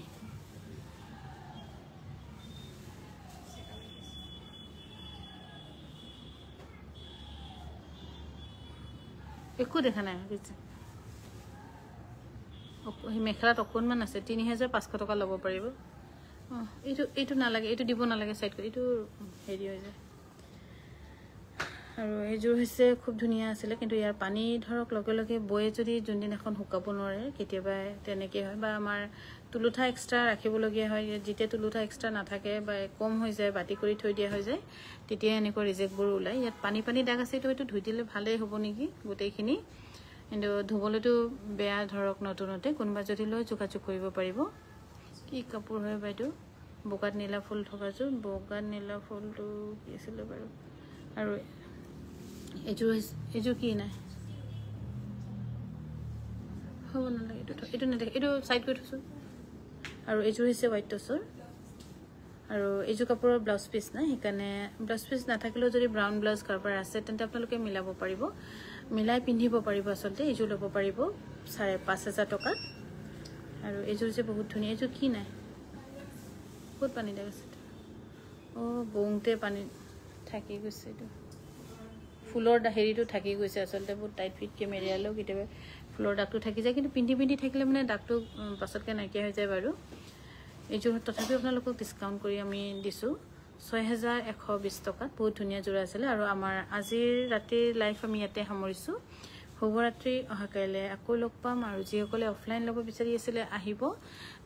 একো দেখা নাই মেখেলাত অকণমান আছে 3500 টকা ল'ব পাৰিব এইটো নালাগে এইটো দিব নালাগে চাইড কৰি এইটো হেৰি হৈ যায় আৰু এইযোৰ হৈছে খুব ধুনীয়া আছিলে কিন্তু ইয়াৰ পানী ধৰক লগে বয়ে যদি যোনদিনাখন শুকাব নোৱাৰে কেতিয়াবা তেনেকৈ হয় বা আমাৰ তুলুঠা এক্সট্ৰা ৰাখিবলগীয়া হয় যেতিয়া তুলুঠা এক্সট্ৰা নাথাকে বা কম হৈ যায় বাতি কৰি থৈ দিয়া হৈ যায় তেতিয়া এনেকুৱা ৰিজেক্টবোৰ ওলায় ইয়াত পানী দাগ আছে এইটো ধুই দিলে ভালেই হ'ব নেকি গোটেইখিনি কিন্তু ধুবলৈতো বেয়া ধৰক নতুনতে কোনোবা যদি লৈ যোগাযোগ কৰিব পাৰিব কি কাপোৰ হয় বাইদেউ বগাত নীলা ফুল থকাযোৰ বগাত নীলা ফুলটো কি আছিলে বাৰু আৰু এইযোৰ কি নাই হ'ব নালাগে এইটো নেদেখে এইটো চাইড কৰি থৈছোঁ আৰু এইযোৰ হৈছে হোৱাইট টচৰ আৰু এইযোৰ কাপোৰৰ ব্লাউজ পিচ নাই সেইকাৰণে ব্লাউজ পিচ নাথাকিলেও যদি ব্ৰাউন ব্লাউজ কাৰোবাৰ আছে তেন্তে আপোনালোকে মিলাব পাৰিব মিলাই পিন্ধিব পাৰিব আচলতে এইযোৰ ল'ব পাৰিব 5500 টকাত আৰু এইযোৰ যে বহুত ধুনীয়া এইযোৰ কি নাই ক'ত পানী দাগ আছে বৌংতে পানী থাকি গৈছে এইটো ফুলৰ হেৰিটো থাকি গৈছে আচলতে বহুত টাইট ফিটকৈ মেৰিয়ালেও কেতিয়াবা ফুলৰ দাগটো থাকি যায় কিন্তু পিন্ধি থাকিলে মানে দাগটো পাছতকৈ নাইকিয়া হৈ যায় বাৰু এইযোৰ তথাপিও আপোনালোকক ডিছকাউণ্ট কৰি আমি দিছোঁ 6120 টকাত বহুত ধুনীয়া যোৰা আছিলে আৰু আমাৰ আজিৰ ৰাতিৰ লাইফ আমি ইয়াতে সামৰিছোঁ শুভৰাত্ৰি অহাকাইলৈ আকৌ লগ পাম আৰু যিসকলে অফলাইন ল'ব বিচাৰি আছিলে আহিব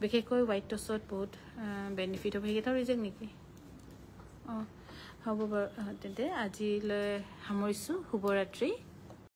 বিশেষকৈ হোৱাইট টছত বহুত বেনিফিট হ'ব সেইকেইটাও ৰিজেক্ট নেকি হ'ব বাৰু তেন্তে আজিলৈ সামৰিছোঁ শুভৰাত্ৰি